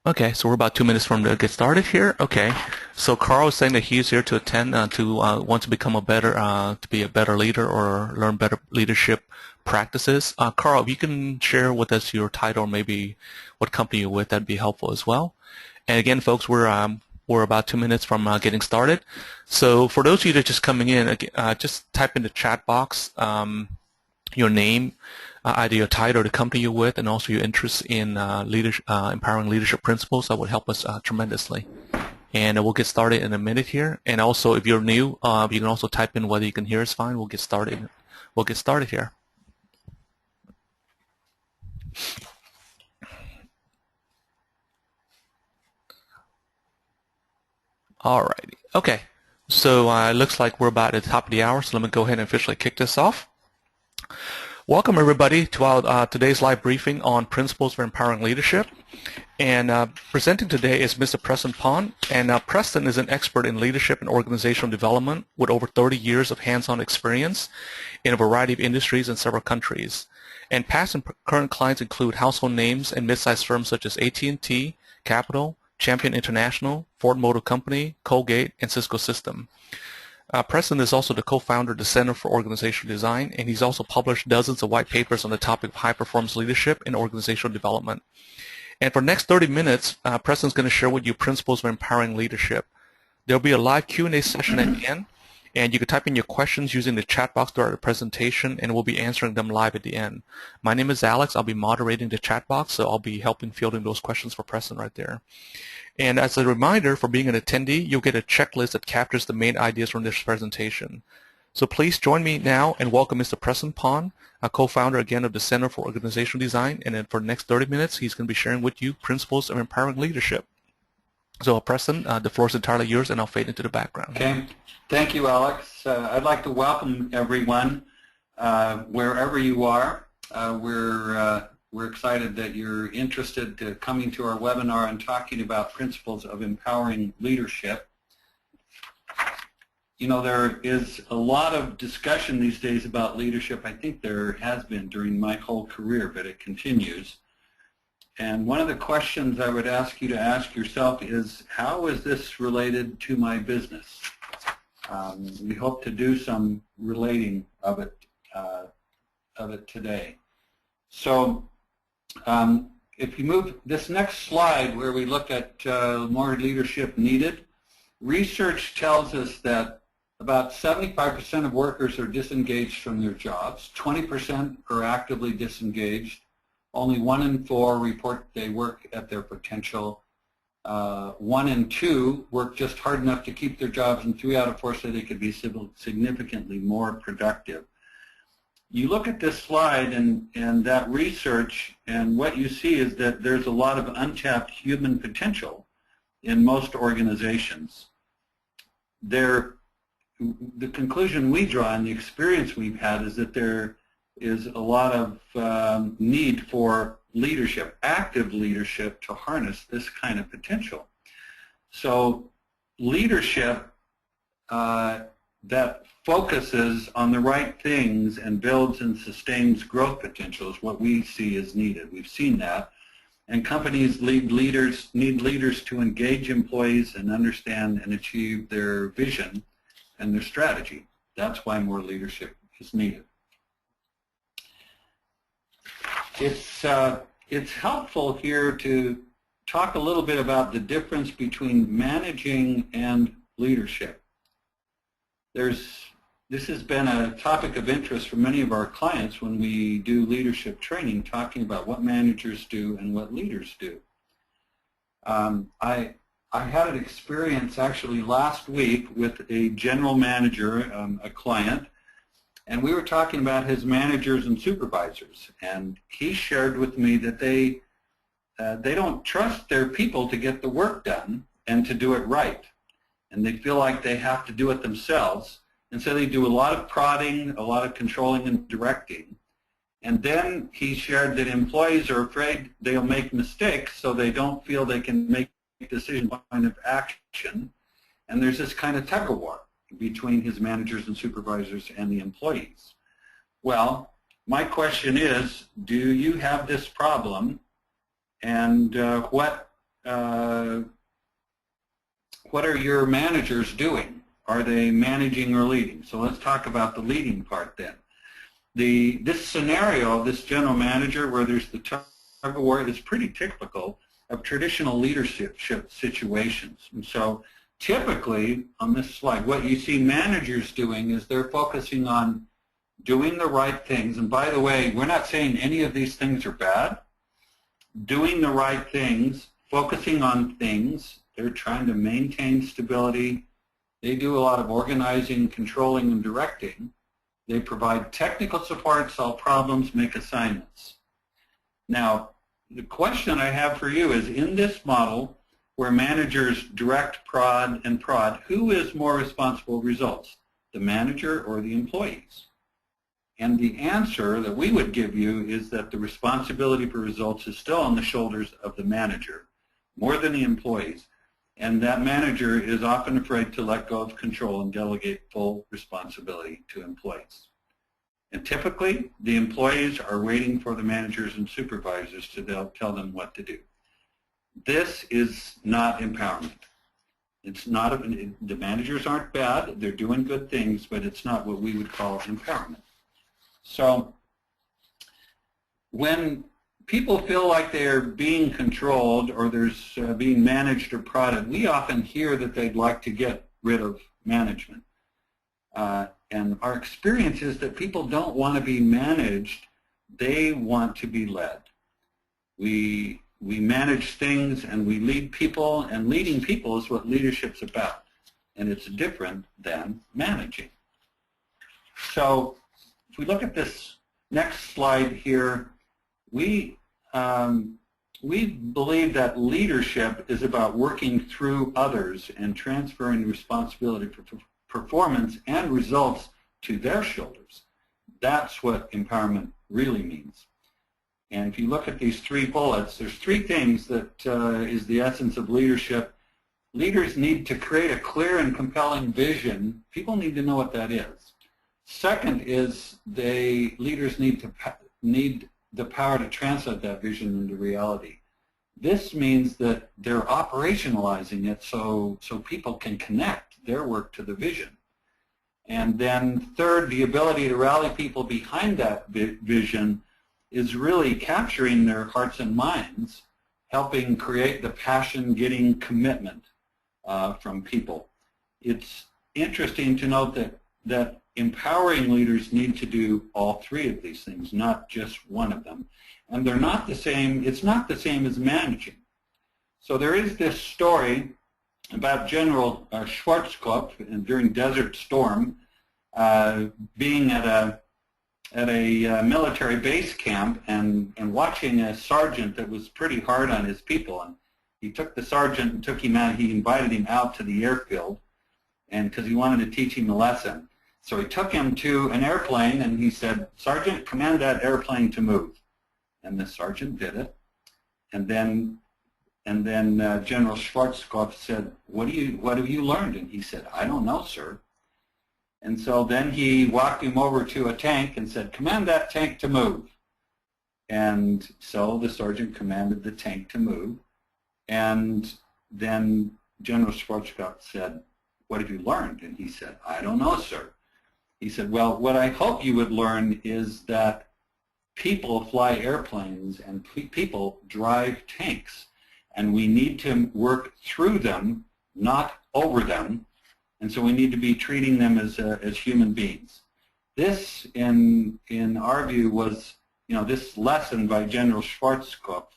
Okay, so we're about 2 minutes from to get started here. Okay, so Carl is saying that he's here to attend to want to become a better, to be a better leader or learn better leadership practices. Carl, if you can share with us your title or maybe what company you're with, that'd be helpful as well. And again, folks, we're about 2 minutes from getting started. So for those of you that are just coming in, just type in the chat box your name, either your title or the company you're with, and also your interest in empowering leadership principles. That would help us tremendously. And we'll get started in a minute here. And also, if you're new, you can also type in whether you can hear us fine. We'll get started. We'll get started here. Alrighty. Okay. So it looks like we're about at the top of the hour. So let me go ahead and officially kick this off. Welcome everybody to our today's live briefing on principles for empowering leadership. And presenting today is Mr. Preston Pond. And Preston is an expert in leadership and organizational development with over 30 years of hands-on experience in a variety of industries in several countries. And past and current clients include household names and mid-sized firms such as AT&T, Capital, Champion International, Ford Motor Company, Colgate, and Cisco System. Preston is also the co-founder of the Center for Organizational Design, and he's also published dozens of white papers on the topic of high-performance leadership and organizational development. And for the next 30 minutes, Preston's going to share with you principles for empowering leadership. There'll be a live Q&A session at the end, and you can type in your questions using the chat box throughout the presentation, and we'll be answering them live at the end. My name is Alex. I'll be moderating the chat box, so I'll be helping fielding those questions for Preston right there. And as a reminder, for being an attendee, you'll get a checklist that captures the main ideas from this presentation. So please join me now and welcome Mr. Preston Pond, a co-founder again of the Center for Organizational Design. And then for the next 30 minutes, he's going to be sharing with you principles of empowering leadership. So Preston, the floor is entirely yours, and I'll fade into the background. Okay. Thank you, Alex. I'd like to welcome everyone wherever you are. We're excited that you're interested in coming to our webinar and talking about principles of empowering leadership. You know, there is a lot of discussion these days about leadership. I think there has been during my whole career, but it continues. And one of the questions I would ask you to ask yourself is, how is this related to my business? We hope to do some relating of it today. So if you move this next slide where we look at more leadership needed, research tells us that about 75% of workers are disengaged from their jobs, 20% are actively disengaged, only 1 in 4 report they work at their potential, 1 in 2 work just hard enough to keep their jobs, and 3 out of 4 say they could be significantly more productive. You look at this slide and that research, and what you see is that there's a lot of untapped human potential in most organizations. The conclusion we draw and the experience we've had is that there is a lot of need for leadership, active leadership, to harness this kind of potential. So leadership that focuses on the right things and builds and sustains growth potential is what we see is needed. We've seen that. And companies need leaders to engage employees and understand and achieve their vision and their strategy. That's why more leadership is needed. It's helpful here to talk a little bit about the difference between managing and leadership. This has been a topic of interest for many of our clients when we do leadership training, talking about what managers do and what leaders do. I had an experience actually last week with a general manager, a client, and we were talking about his managers and supervisors, and he shared with me that they don't trust their people to get the work done and to do it right, and they feel like they have to do it themselves. And so they do a lot of prodding, a lot of controlling and directing. And then he shared that employees are afraid they'll make mistakes, so they don't feel they can make decisions point of action. And there's this kind of tug of war between his managers and supervisors and the employees. Well, my question is, do you have this problem? And what what are your managers doing? Are they managing or leading? So let's talk about the leading part then. This scenario, this general manager where there's the tug of war, is pretty typical of traditional leadership situations. And so typically on this slide, what you see managers doing is they're focusing on doing the right things. And by the way, we're not saying any of these things are bad. Doing the right things, focusing on things, they're trying to maintain stability. They do a lot of organizing, controlling, and directing. They provide technical support, solve problems, make assignments. Now, the question I have for you is, in this model where managers direct, prod, and prod, who is more responsible for results, the manager or the employees? And the answer that we would give you is that the responsibility for results is still on the shoulders of the manager, more than the employees. And that manager is often afraid to let go of control and delegate full responsibility to employees. And typically, the employees are waiting for the managers and supervisors to tell them what to do. This is not empowerment. It's not, the managers aren't bad, they're doing good things, but it's not what we would call empowerment. So when people feel like they're being controlled or there's being managed or prodded, we often hear that they'd like to get rid of management. And our experience is that people don't want to be managed, they want to be led. We manage things and we lead people, and leading people is what leadership's about. And it's different than managing. So if we look at this next slide here, we believe that leadership is about working through others and transferring responsibility for performance and results to their shoulders. That's what empowerment really means. And if you look at these three bullets, there's three things that is the essence of leadership. Leaders need to create a clear and compelling vision. People need to know what that is. Second is leaders need the power to translate that vision into reality. This means that they're operationalizing it so people can connect their work to the vision. And then third, the ability to rally people behind that vision is really capturing their hearts and minds, helping create the passion, getting commitment from people. It's interesting to note that empowering leaders need to do all three of these things, not just one of them. And they're not the same, it's not the same as managing. So there is this story about General Schwarzkopf during Desert Storm, being at a military base camp and watching a sergeant that was pretty hard on his people. And he took the sergeant and took him out, he invited him out to the airfield, and because he wanted to teach him a lesson. So he took him to an airplane and he said, "Sergeant, command that airplane to move." And the sergeant did it. And then General Schwarzkopf said, what have you learned? And he said, "I don't know, sir." And so then he walked him over to a tank and said, "Command that tank to move." And so the sergeant commanded the tank to move. And then General Schwarzkopf said, "What have you learned?" And he said, "I don't know, sir." He said, "Well, what I hope you would learn is that people fly airplanes and people drive tanks. And we need to work through them, not over them. And so we need to be treating them as human beings." This, in our view, was, this lesson by General Schwarzkopf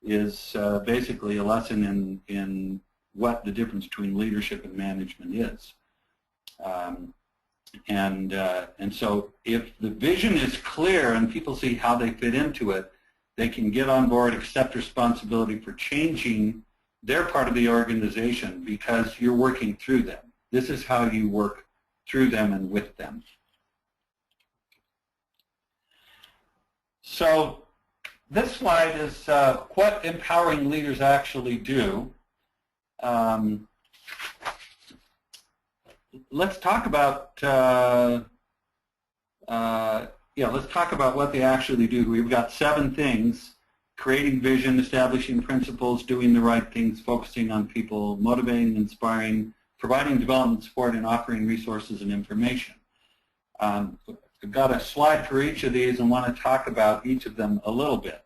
is basically a lesson in what the difference between leadership and management is. And so if the vision is clear and people see how they fit into it, they can get on board, accept responsibility for changing their part of the organization because you're working through them. This is how you work through them and with them. So this slide is what empowering leaders actually do. Let's talk about let's talk about what they actually do. We've got 7 things creating vision, establishing principles, doing the right things, focusing on people, motivating, inspiring, providing development support, and offering resources and information. I've got a slide for each of these and want to talk about each of them a little bit.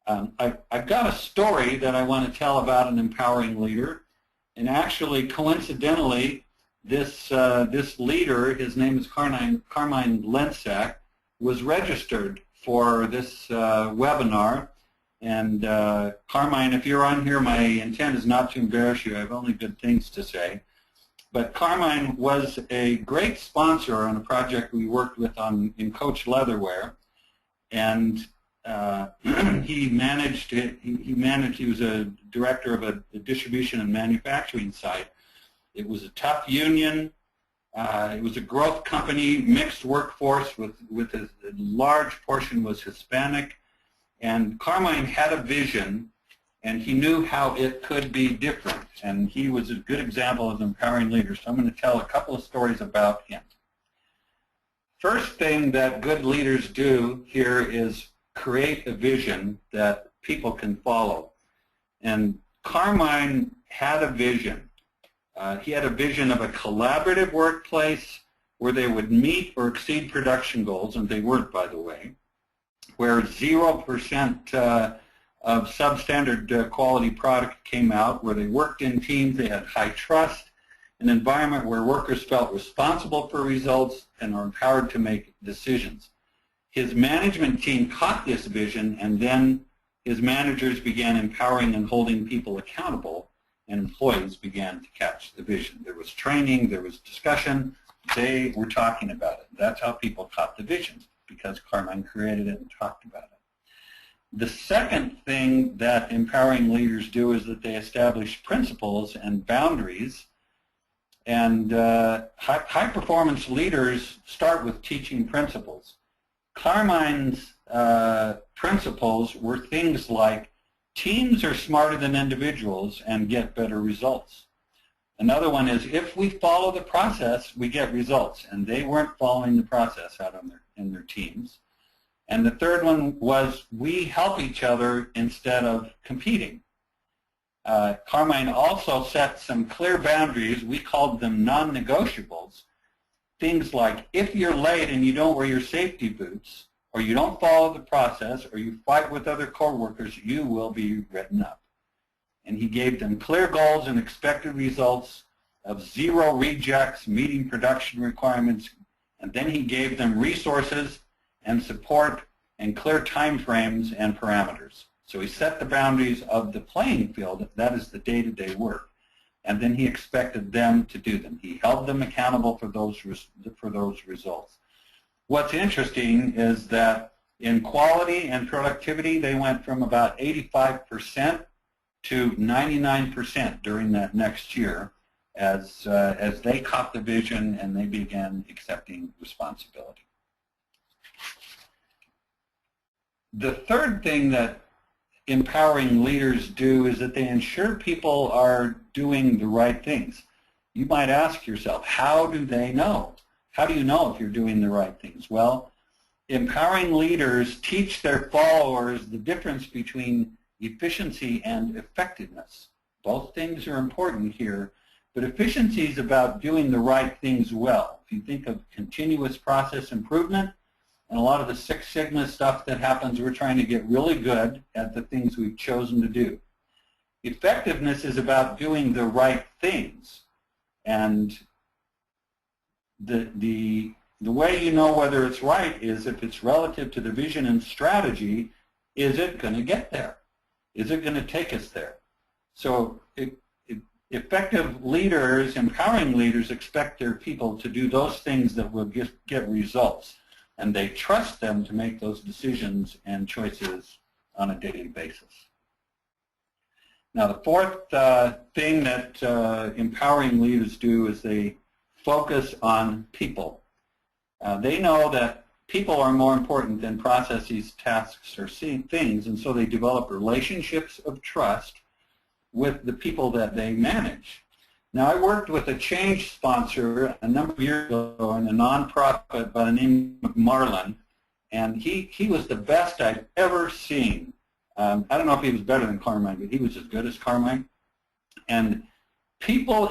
I've got a story that I want to tell about an empowering leader, and actually, coincidentally, this leader, his name is Carmine Lensack, was registered for this webinar. And Carmine, if you're on here, my intent is not to embarrass you. I have only good things to say. But Carmine was a great sponsor on a project we worked with in Coach Leatherware, and he was a director of a distribution and manufacturing site. It was a tough union. It was a growth company, mixed workforce with a large portion was Hispanic. And Carmine had a vision, and he knew how it could be different. And he was a good example of an empowering leader. So I'm going to tell a couple of stories about him. First thing that good leaders do here is create a vision that people can follow. And Carmine had a vision. He had a vision of a collaborative workplace where they would meet or exceed production goals, and they weren't, by the way, where 0% of substandard quality product came out, where they worked in teams, they had high trust, an environment where workers felt responsible for results and are empowered to make decisions. His management team caught this vision, and then his managers began empowering and holding people accountable, and employees began to catch the vision. There was training, there was discussion, they were talking about it. That's how people caught the vision, because Carmine created it and talked about it. The second thing that empowering leaders do is that they establish principles and boundaries. And high-performance leaders start with teaching principles. Carmine's principles were things like, teams are smarter than individuals and get better results. Another one is, if we follow the process, we get results. And they weren't following the process out in their teams. And the third one was, we help each other instead of competing. Carmine also set some clear boundaries. We called them non-negotiables. Things like, if you're late and you don't wear your safety boots, or you don't follow the process, or you fight with other coworkers, you will be written up. And he gave them clear goals and expected results of 0 rejects, meeting production requirements, and then he gave them resources and support and clear time frames and parameters. So he set the boundaries of the playing field, that is the day-to-day work, and then he expected them to do them. He held them accountable for those results. What's interesting is that in quality and productivity, they went from about 85% to 99% during that next year as they caught the vision and they began accepting responsibility. The third thing that empowering leaders do is that they ensure people are doing the right things. You might ask yourself, how do they know? How do you know if you're doing the right things? Well, empowering leaders teach their followers the difference between efficiency and effectiveness. Both things are important here, but efficiency is about doing the right things well. If you think of continuous process improvement, and a lot of the Six Sigma stuff that happens, we're trying to get really good at the things we've chosen to do. Effectiveness is about doing the right things. And the way you know whether it's right is if it's relative to the vision and strategy, is it going to get there? Is it going to take us there? So effective leaders, empowering leaders, expect their people to do those things that will get results. And they trust them to make those decisions and choices on a daily basis. Now, the fourth thing that empowering leaders do is they focus on people. They know that people are more important than processes, tasks, or things, and so they develop relationships of trust with the people that they manage. Now, I worked with a change sponsor a number of years ago in a nonprofit by the name of Marlin, and he was the best I've ever seen I don't know if he was better than Carmine, but he was as good as Carmine. And people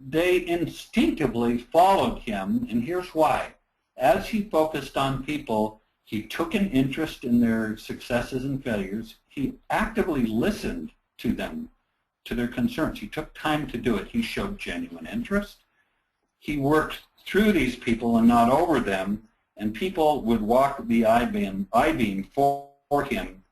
they instinctively followed him, and here's why. As he focused on people, he took an interest in their successes and failures. He actively listened to them, to their concerns. He took time to do it. He showed genuine interest. He worked through these people and not over them, and people would walk the I-beam for him,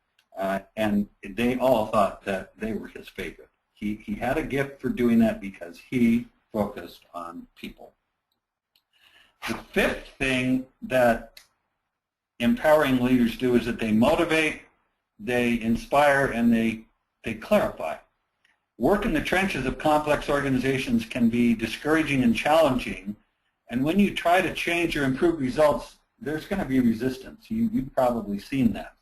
and they all thought that they were his favorite. He had a gift for doing that because he focused on people. The fifth thing that empowering leaders do is that they motivate, they inspire, and they clarify. Work in the trenches of complex organizations can be discouraging and challenging, and when you try to change or improve results, there's going to be resistance. You've probably seen that.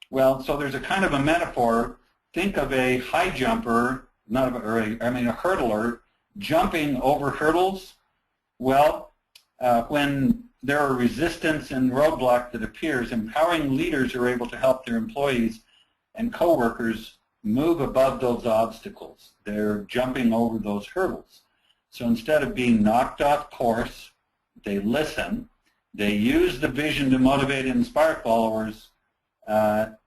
Well, so there's a kind of a metaphor. Think of a high jumper, a hurdler jumping over hurdles. Well, when there are resistance and roadblock that appears, empowering leaders are able to help their employees and coworkers move above those obstacles. They're jumping over those hurdles. So instead of being knocked off course, they listen, they use the vision to motivate and inspire followers, and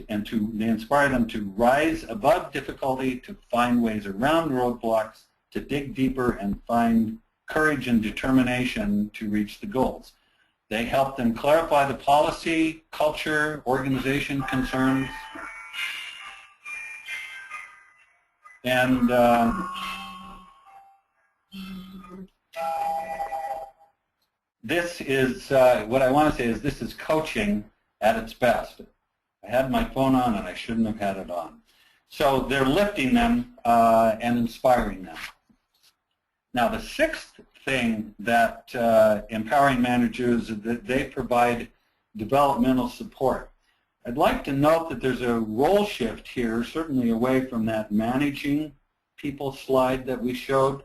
they inspire them to rise above difficulty, to find ways around roadblocks, to dig deeper and find courage and determination to reach the goals. They help them clarify the policy, culture, organization concerns, and this is, what I want to say is this is coaching at its best. I had my phone on and I shouldn't have had it on. So they're lifting them and inspiring them. Now the sixth thing that empowering managers is that they provide developmental support. I'd like to note that there's a role shift here, certainly away from that managing people slide that we showed,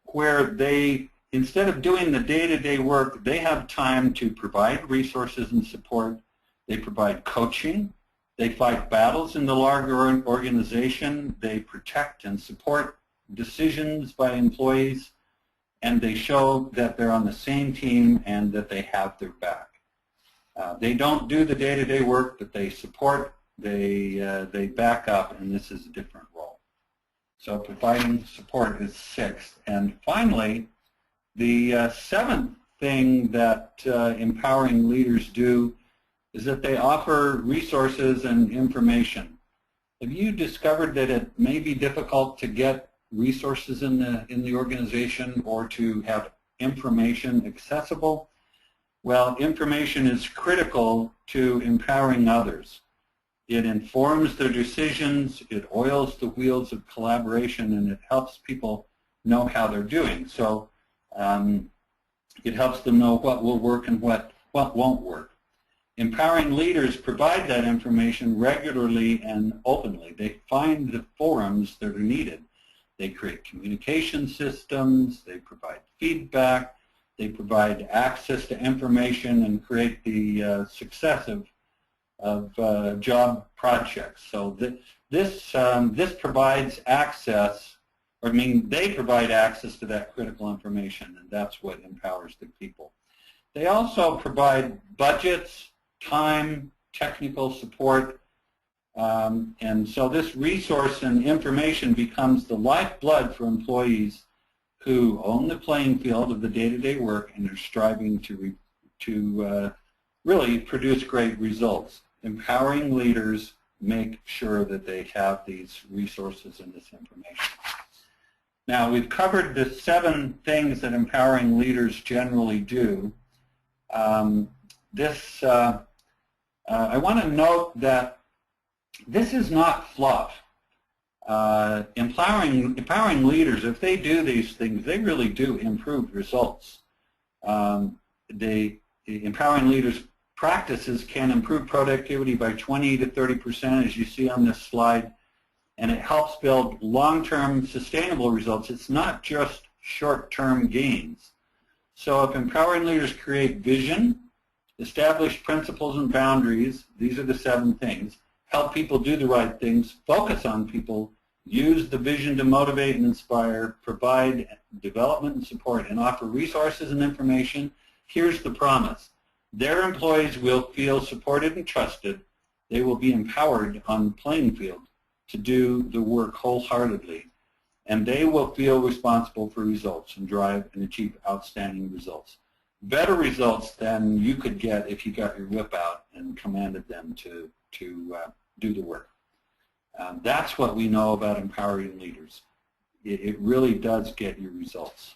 where they, instead of doing the day-to-day work, they have time to provide resources and support. They provide coaching. They fight battles in the larger organization. They protect and support decisions by employees, and they show that they're on the same team and that they have their back. They don't do the day-to-day work, but they support, they back up, and this is a different role. So providing support is sixth. And finally, the seventh thing that empowering leaders do is that they offer resources and information. Have you discovered that it may be difficult to get resources in the organization or to have information accessible? Well, information is critical to empowering others. It informs their decisions, it oils the wheels of collaboration, and it helps people know how they're doing. So it helps them know what will work and what won't work. Empowering leaders provide that information regularly and openly. They find the forums that are needed. They create communication systems, they provide feedback, they provide access to information and create the success of job projects. So this provides access, or they provide access to that critical information, and that's what empowers the people. They also provide budgets, time, technical support, and so this resource and information becomes the lifeblood for employees who own the playing field of the day-to-day work and are striving to really produce great results. Empowering leaders make sure that they have these resources and this information. Now, we've covered the 7 things that empowering leaders generally do. I want to note that this is not fluff. Empowering leaders, if they do these things, they really do improve results. Empowering leaders practices can improve productivity by 20 to 30%, as you see on this slide, and it helps build long-term sustainable results. It's not just short-term gains. So if empowering leaders create vision, establish principles and boundaries. These are the 7 things. Help people do the right things. Focus on people. Use the vision to motivate and inspire. Provide development and support, and offer resources and information. Here's the promise. Their employees will feel supported and trusted. They will be empowered on the playing field to do the work wholeheartedly, and they will feel responsible for results and drive and achieve outstanding results. Better results than you could get if you got your whip out and commanded them to do the work. That's what we know about empowering leaders. It really does get you results.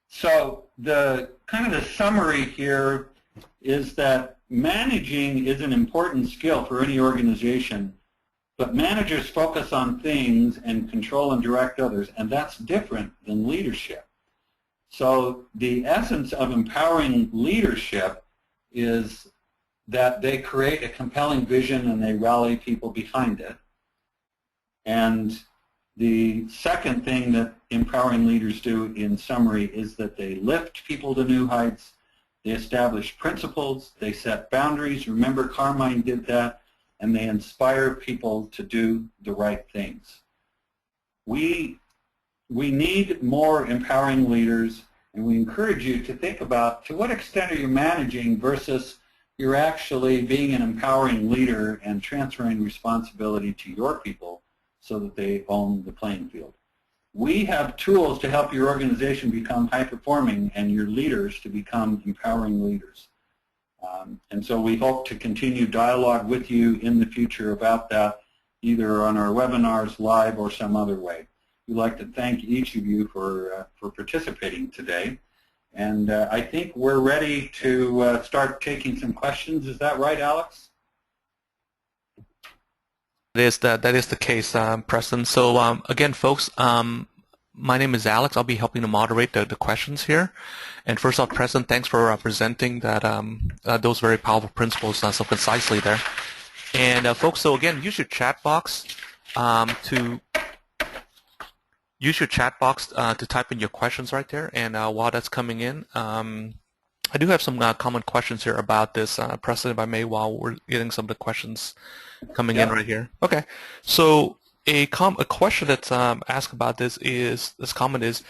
So the kind of the summary here is that managing is an important skill for any organization, but managers focus on things and control and direct others, and that's different than leadership. So the essence of empowering leadership is that they create a compelling vision and they rally people behind it. And the second thing that empowering leaders do, in summary, is that they lift people to new heights, they establish principles, they set boundaries. Remember, Carmine did that, and they inspire people to do the right things. We need more empowering leaders, and we encourage you to think about to what extent are you managing versus you're actually being an empowering leader and transferring responsibility to your people so that they own the playing field. We have tools to help your organization become high-performing and your leaders to become empowering leaders. And so we hope to continue dialogue with you in the future about that, either on our webinars, live, or some other way. We'd like to thank each of you for participating today. And I think we're ready to start taking some questions. Is that right, Alex? That is the case, Preston. So again, folks, my name is Alex. I'll be helping to moderate the questions here. And first off, Preston, thanks for presenting that those very powerful principles so concisely there. And folks, so again, use your chat box to type in your questions right there. And while that's coming in, I do have some common questions here about this, Preston, if I may, while we're getting some of the questions coming in right here. Okay, so a question that's asked about this comment is,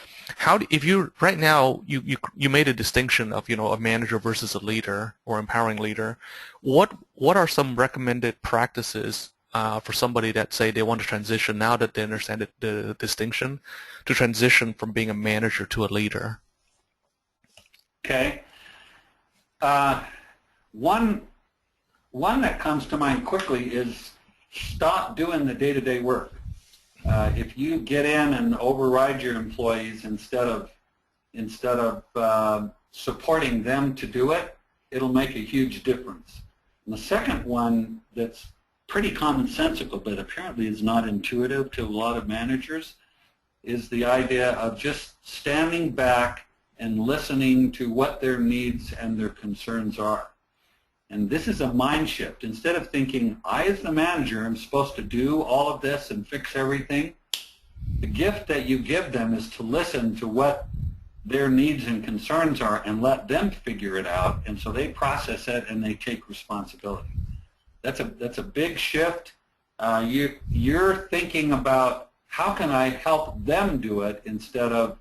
if you right now you made a distinction of a manager versus a leader or empowering leader, what are some recommended practices for somebody that say they want to transition now that they understand the distinction to transition from being a manager to a leader? Okay. One that comes to mind quickly is stop doing the day-to-day work. If you get in and override your employees instead of supporting them to do it, it'll make a huge difference. And the second one that's pretty commonsensical, but apparently is not intuitive to a lot of managers, is the idea of just standing back and listening to what their needs and their concerns are. And this is a mind shift. Instead of thinking, I as the manager am supposed to do all of this and fix everything, the gift that you give them is to listen to what their needs and concerns are and let them figure it out, and so they process it and they take responsibility. That's a big shift. You're thinking about how can I help them do it instead of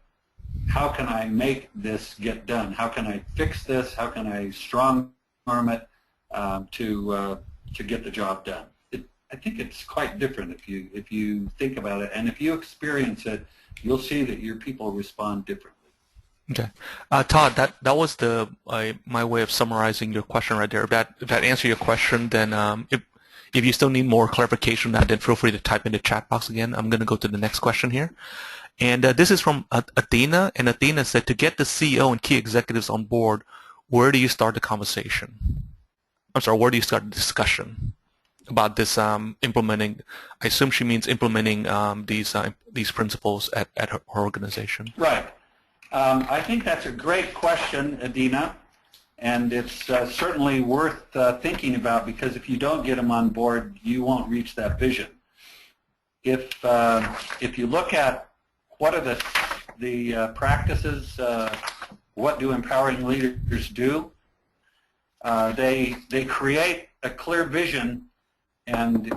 how can I make this get done? How can I fix this? How can I strong arm it to get the job done? I think it's quite different if you think about it, and if you experience it, you'll see that your people respond differently. Okay, Todd, that was my way of summarizing your question right there. If that answered your question, then if you still need more clarification on that, then feel free to type in the chat box again. I'm going to go to the next question here. And this is from Athena, and Athena said, to get the CEO and key executives on board, where do you start the conversation? I'm sorry, where do you start the discussion about this implementing? I assume she means implementing these principles at her organization. Right. I think that's a great question, Adina, and it's certainly worth thinking about, because if you don't get them on board, you won't reach that vision. If you look at what are the practices what do empowering leaders do? They create a clear vision, and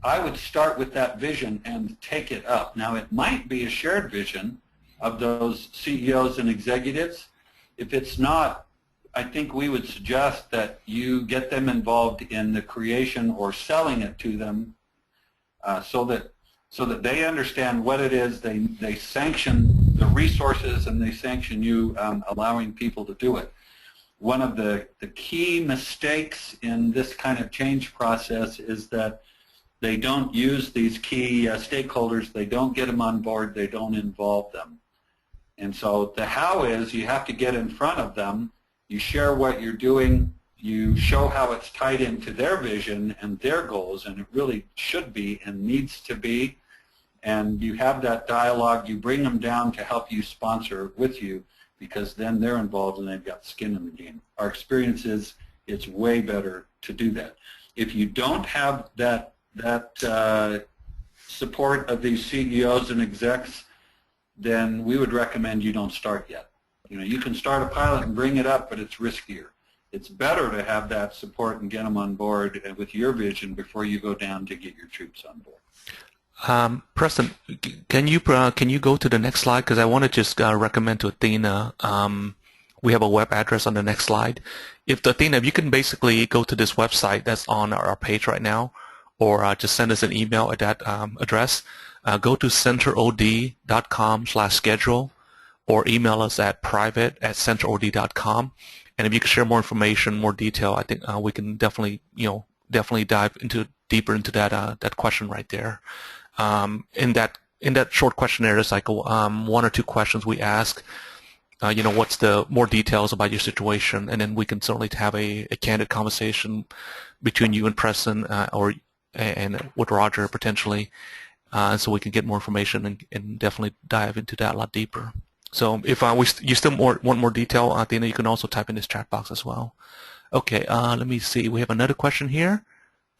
I would start with that vision and take it up. Now, it might be a shared vision of those CEOs and executives. If it's not, I think we would suggest that you get them involved in the creation or selling it to them, so that they understand what it is. They sanction the resources, and they sanction you allowing people to do it. One of the key mistakes in this kind of change process is that they don't use these key stakeholders. They don't get them on board. They don't involve them. And so the how is you have to get in front of them. You share what you're doing. You show how it's tied into their vision and their goals, and it really should be and needs to be. And you have that dialogue. You bring them down to help you sponsor with you, because then they're involved and they've got skin in the game. Our experience is it's way better to do that. If you don't have that support of these CEOs and execs, then we would recommend you don't start yet. You know, you can start a pilot and bring it up, but it's riskier. It's better to have that support and get them on board with your vision before you go down to get your troops on board. Preston, can you go to the next slide? Because I want to just recommend to Athena. We have a web address on the next slide. If Athena, if you can basically go to this website that's on our page right now, or just send us an email at that address. Go to centerod.com/schedule, or email us at private@centerod.com. And if you can share more information, more detail, I think we can definitely dive deeper into that question right there. In that short questionnaire, there's like one or two questions we ask. What's the more details about your situation, and then we can certainly have a candid conversation between you and Preston, and with Roger potentially, so we can get more information and definitely dive into that a lot deeper. So if you still want more detail, Athena, you can also type in this chat box as well. Okay, let me see. We have another question here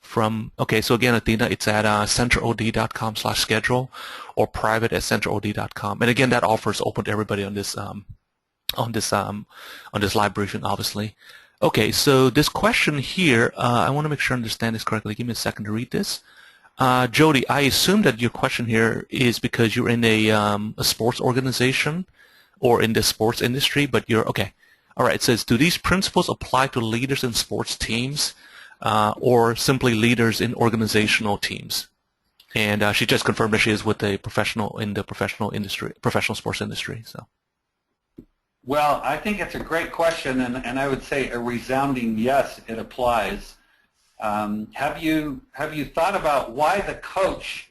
so again, Athena, it's at centerod.com/schedule or private@centerod.com. And again, that offer is open to everybody on this live briefing, obviously. Okay, so this question here, I want to make sure I understand this correctly. Give me a second to read this. Jody, I assume that your question here is because you're in a sports organization or in the sports industry, but you're, okay. All right, it says, do these principles apply to leaders in sports teams or simply leaders in organizational teams? And she just confirmed that she is with a professional in the professional sports industry. So. Well, I think it's a great question, and I would say a resounding yes, it applies. Have you thought about why the coach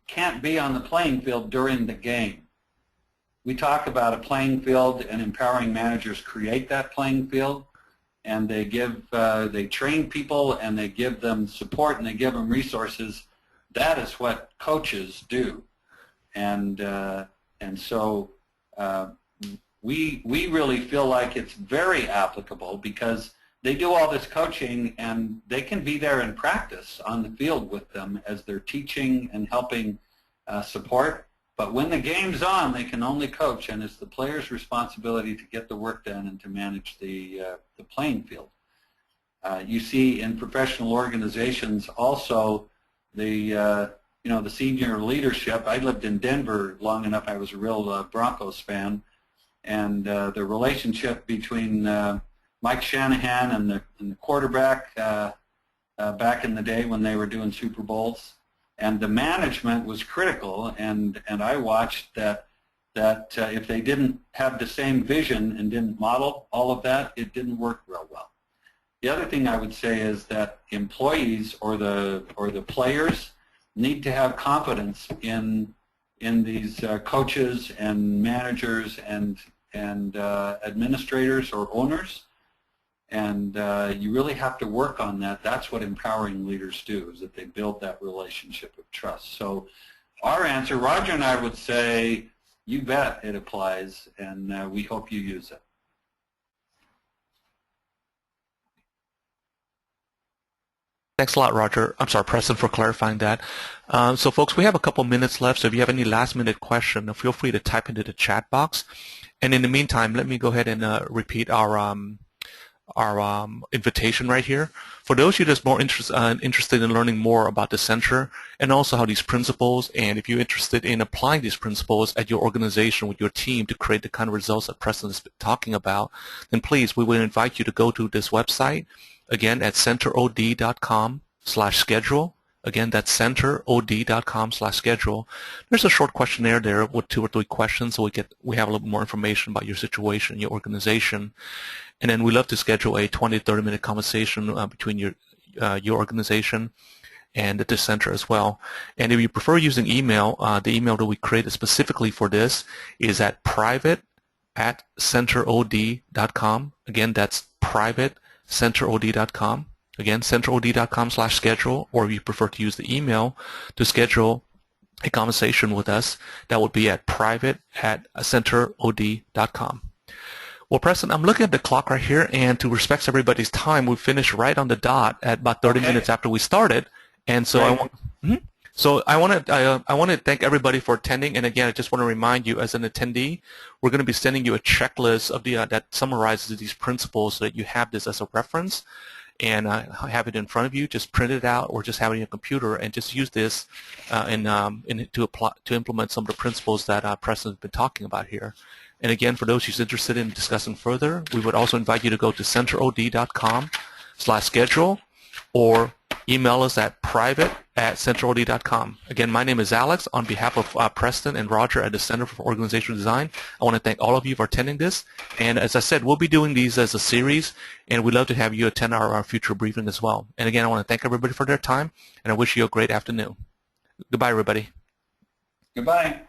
can't be on the playing field during the game? We talk about a playing field, and empowering managers create that playing field, and they train people, and they give them support, and they give them resources. That is what coaches do, and so we really feel like it's very applicable, because they do all this coaching, and they can be there in practice on the field with them as they're teaching and helping support. But when the game's on, they can only coach, and it's the player's responsibility to get the work done and to manage the playing field. You see in professional organizations also the senior leadership. I lived in Denver long enough. I was a real Broncos fan, and the relationship between Mike Shanahan and the quarterback back in the day when they were doing Super Bowls, and the management was critical. And I watched that if they didn't have the same vision and didn't model all of that, it didn't work real well. The other thing I would say is that employees or the players need to have confidence in these coaches and managers and administrators or owners, and you really have to work on that. That's what empowering leaders do, is that they build that relationship of trust. So our answer, Roger and I would say, you bet it applies, and we hope you use it. Thanks a lot, Roger. I'm sorry, Preston, for clarifying that. So, folks, we have a couple minutes left, so if you have any last-minute question, feel free to type into the chat box. And in the meantime, let me go ahead and repeat our invitation right here. For those of you that's more interested in learning more about the center and also how these principles, and if you're interested in applying these principles at your organization with your team to create the kind of results that Preston is talking about, then please, we would invite you to go to this website, again, at centerod.com/schedule. Again, that's centerod.com/schedule. There's a short questionnaire there with 2 or 3 questions, so we have a little more information about your situation, your organization. And then we love to schedule a 20 to 30-minute conversation between your organization and the center as well. And if you prefer using email, the email that we created specifically for this is at private@centerod.com. Again, that's private@centerod.com. Again, centerod.com/schedule, or if you prefer to use the email to schedule a conversation with us, that would be at private@centerod.com. Well, Preston, I'm looking at the clock right here, and to respect everybody's time, we finished right on the dot at about 30 minutes after we started. And so I want to thank everybody for attending. And again, I just want to remind you, as an attendee, we're going to be sending you a checklist of that summarizes these principles so that you have this as a reference. And have it in front of you. Just print it out, or just have it on your computer, and just use this to implement some of the principles that Preston has been talking about here. And again, for those who's interested in discussing further, we would also invite you to go to centerod.com/schedule, or email us at private@centerod.com. Again, my name is Alex. On behalf of Preston and Roger at the Center for Organizational Design, I want to thank all of you for attending this. And as I said, we'll be doing these as a series, and we'd love to have you attend our future briefing as well. And again, I want to thank everybody for their time, and I wish you a great afternoon. Goodbye, everybody. Goodbye.